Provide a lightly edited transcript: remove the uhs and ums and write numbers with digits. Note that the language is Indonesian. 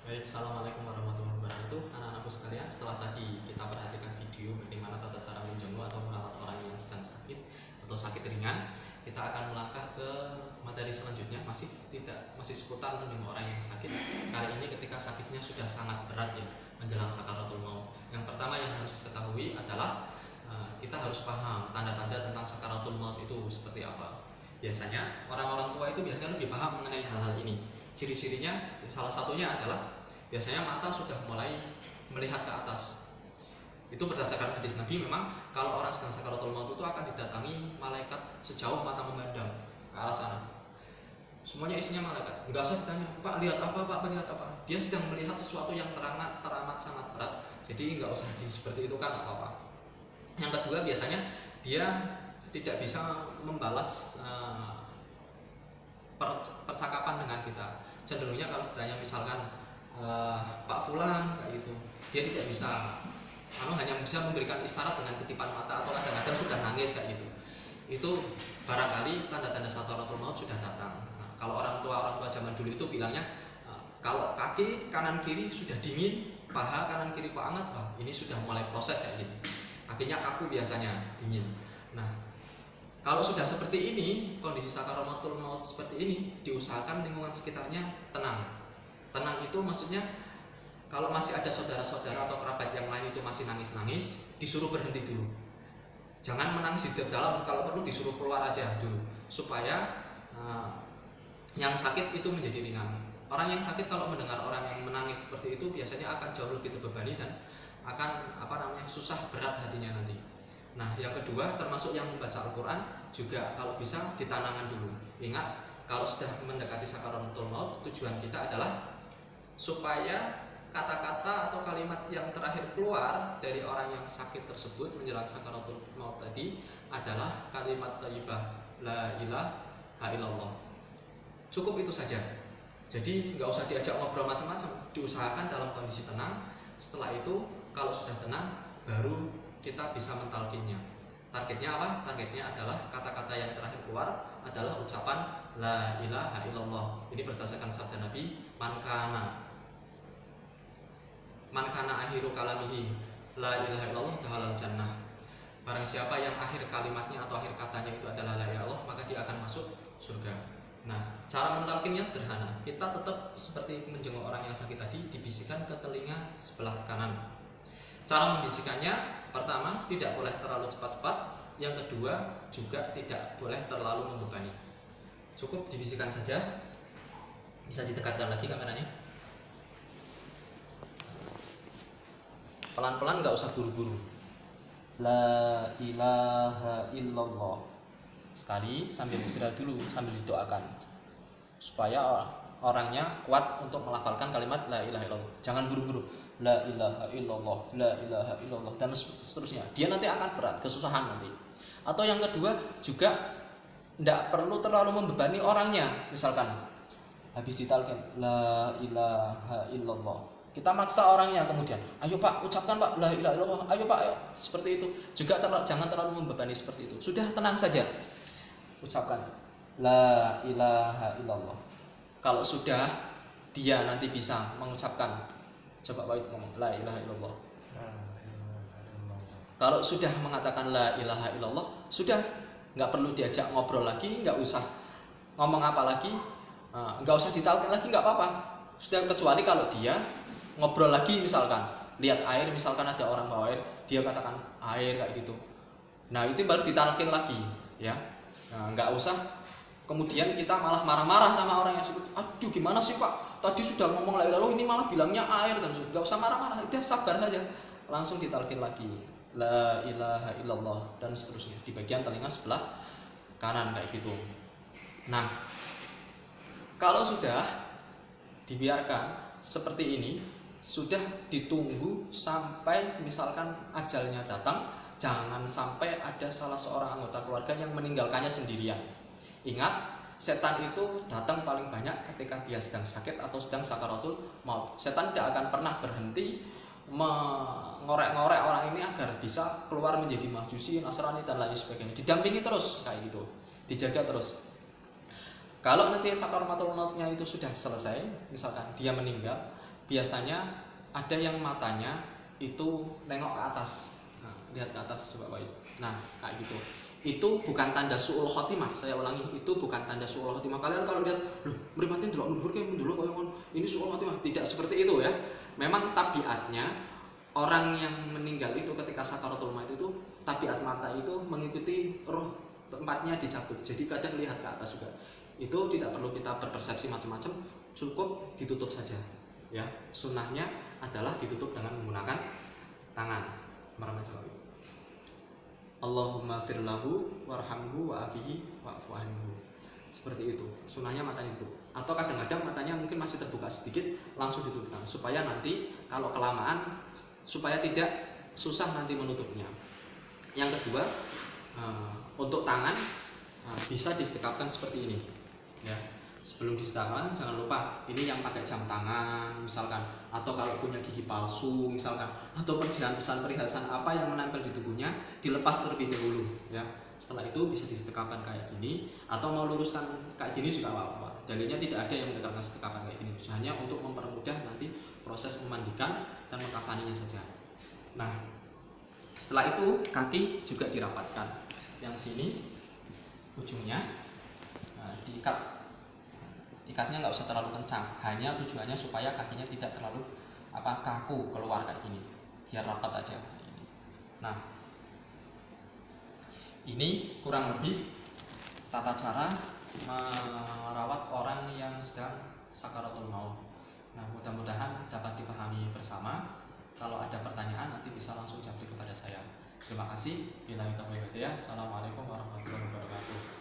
Baik, assalamualaikum warahmatullahi wabarakatuh. Anak-anakku sekalian, setelah tadi kita perhatikan video bagaimana tata cara menjenguk atau merawat orang yang sedang sakit atau sakit ringan, kita akan melangkah ke materi selanjutnya, masih seputar menjenguk orang yang sakit. Kali ini ketika sakitnya sudah sangat berat ya, menjelang sakaratul maut. Yang pertama yang harus diketahui adalah kita harus paham tanda-tanda tentang sakaratul maut itu seperti apa. Biasanya orang-orang tua itu biasanya lebih paham mengenai hal-hal ini. Ciri-cirinya salah satunya adalah biasanya mata sudah mulai melihat ke atas. Itu berdasarkan hadis Nabi, memang kalau orang sedang sakaratul maut itu akan didatangi malaikat sejauh mata memandang ke arah sana. Semuanya isinya malaikat. Enggak usah ditanya, Pak lihat apa, Pak lihat apa. Dia sedang melihat sesuatu yang teramat sangat berat. Jadi enggak usah seperti itu kan apa-apa. Yang kedua, biasanya dia tidak bisa membalas percakapan dengan kita. Cenderungnya kalau ditanya misalkan Pak Fulan kayak gitu, dia tidak bisa, hanya bisa memberikan isyarat dengan ketipan mata atau kadang-kadang sudah nangis kayak gitu. Itu barangkali tanda-tanda sakaratul maut sudah datang. Nah, kalau orang tua zaman dulu itu bilangnya kalau kaki kanan kiri sudah dingin, paha kanan kiri kok hangat, wah ini sudah mulai proses kayak gitu. Kakinya kaku biasanya dingin. Nah, kalau sudah seperti ini, kondisi sakaratul maut seperti ini, diusahakan lingkungan sekitarnya tenang. Tenang itu maksudnya kalau masih ada saudara-saudara atau kerabat yang lain itu masih nangis-nangis, disuruh berhenti dulu. Jangan menangis di dalam, kalau perlu disuruh keluar aja dulu, supaya yang sakit itu menjadi ringan. Orang yang sakit kalau mendengar orang yang menangis seperti itu biasanya akan jauh lebih terbebani dan akan susah berat hatinya nanti. Nah, yang kedua termasuk yang membaca Al-Quran juga kalau bisa ditanamkan dulu. Ingat, kalau sudah mendekati sakaratul maut, tujuan kita adalah supaya kata-kata atau kalimat yang terakhir keluar dari orang yang sakit tersebut menjelang sakaratul maut tadi adalah kalimat thayyibah, la ilaha illallah. Cukup itu saja. Jadi nggak usah diajak ngobrol macam-macam, diusahakan dalam kondisi tenang. Setelah itu kalau sudah tenang baru kita bisa mentalkinnya. Targetnya apa? Targetnya adalah kata-kata yang terakhir keluar adalah ucapan la ilaha illallah. Ini berdasarkan sabda Nabi, man kana akhiru kalamihi la ilaha illallah dakhalal jannah. Barang siapa yang akhir kalimatnya atau akhir katanya itu adalah la ilaha illallah, maka dia akan masuk surga. Nah, cara mentalkinnya sederhana. Kita tetap seperti menjenguk orang yang sakit tadi, dibisikkan ke telinga sebelah kanan. Cara membisikannya, pertama tidak boleh terlalu cepat-cepat, yang kedua juga tidak boleh terlalu membebani. Cukup dibisikkan saja. Bisa didekatkan lagi kameranya. Pelan-pelan, nggak usah buru-buru. La ilaha illallah. Sekali sambil istirahat dulu, sambil didoakan supaya orangnya kuat untuk melafalkan kalimat la ilaha illallah. Jangan buru-buru. La ilaha illallah, la ilaha illallah, dan seterusnya. Dia nanti akan berat, kesusahan nanti. Atau yang kedua juga tidak perlu terlalu membebani orangnya. Misalkan habis ditalkin la ilaha illallah, kita maksa orangnya kemudian, ayo Pak, ucapkan Pak la ilaha illallah, ayo Pak, ayo. Seperti itu. Juga jangan terlalu membebani seperti itu. Sudah tenang saja. Ucapkan la ilaha illallah. Kalau sudah dia nanti bisa mengucapkan, coba Pak ngomong la ilaha illallah. Kalau sudah mengatakan la ilaha illallah, sudah nggak perlu diajak ngobrol lagi, nggak usah ngomong apa lagi, nggak usah ditalkin lagi, nggak apa-apa. Sudah, kecuali kalau dia ngobrol lagi, misalkan lihat air, misalkan ada orang bawa air, dia katakan air kayak gitu. Nah, itu baru ditalkin lagi, ya. Nah, nggak usah kemudian kita malah marah-marah sama orang yang sebut, aduh gimana sih Pak, tadi sudah ngomong la ilaha illallah, ini malah bilangnya air, dan nggak usah marah-marah, udah sabar saja, langsung ditalkin lagi la ilaha illallah dan seterusnya di bagian telinga sebelah kanan kayak gitu. Nah, kalau sudah dibiarkan seperti ini, sudah ditunggu sampai misalkan ajalnya datang, jangan sampai ada salah seorang anggota keluarga yang meninggalkannya sendirian. Ingat, setan itu datang paling banyak ketika dia sedang sakit atau sedang sakaratul maut. Setan tidak akan pernah berhenti mengorek-ngorek orang ini agar bisa keluar menjadi Majusi, Nasrani dan lain sebagainya. Didampingi terus kayak gitu, dijaga terus. Kalau nanti sakaratul mautnya itu sudah selesai, misalkan dia meninggal, biasanya ada yang matanya itu nengok ke atas. Nah, lihat ke atas coba baik. Nah, kayak gitu. Itu bukan tanda su'ul khotimah. Saya ulangi, itu bukan tanda su'ul khotimah. Kalian kalau lihat, loh, mripatin delok mundur kayak mundur koyo ngono. Ini su'ul khotimah. Tidak seperti itu ya. Memang tabiatnya orang yang meninggal itu ketika sakaratul maut itu tabiat mata itu mengikuti roh tempatnya dicabut. Jadi kadang lihat ke atas juga. Itu tidak perlu kita berpersepsi macam-macam, cukup ditutup saja. Ya, sunnahnya adalah ditutup dengan menggunakan tangan. Marhamatullahi. Allahumma firlahu warhamhu wa'afihi wa'fu anhu. Seperti itu. Sunnahnya matanya itu. Atau kadang-kadang matanya mungkin masih terbuka sedikit, langsung ditutupkan supaya nanti kalau kelamaan supaya tidak susah nanti menutupnya. Yang kedua, untuk tangan bisa distekapkan seperti ini. Ya. Sebelum disetakan jangan lupa ini yang pakai jam tangan misalkan, atau kalau punya gigi palsu misalkan, atau perhiasan apa yang menempel di tubuhnya dilepas terlebih dahulu ya. Setelah itu bisa distetikapan kayak gini, atau mau luruskan kayak gini juga apa-apa. Dalilnya tidak ada yang mendekatkan setekapan kayak gini, hanya untuk mempermudah nanti proses memandikan dan mengkafaninya saja. Nah, setelah itu kaki juga dirapatkan. Yang sini ujungnya diikat. Ikatnya nggak usah terlalu kencang, hanya tujuannya supaya kakinya tidak terlalu kaku keluar kayak gini, biar rapat aja. Nah, ini kurang lebih tata cara merawat orang yang sedang sakaratul maut. Nah, mudah-mudahan dapat dipahami bersama. Kalau ada pertanyaan nanti bisa langsung japri kepada saya. Terima kasih. Assalamualaikum warahmatullahi wabarakatuh.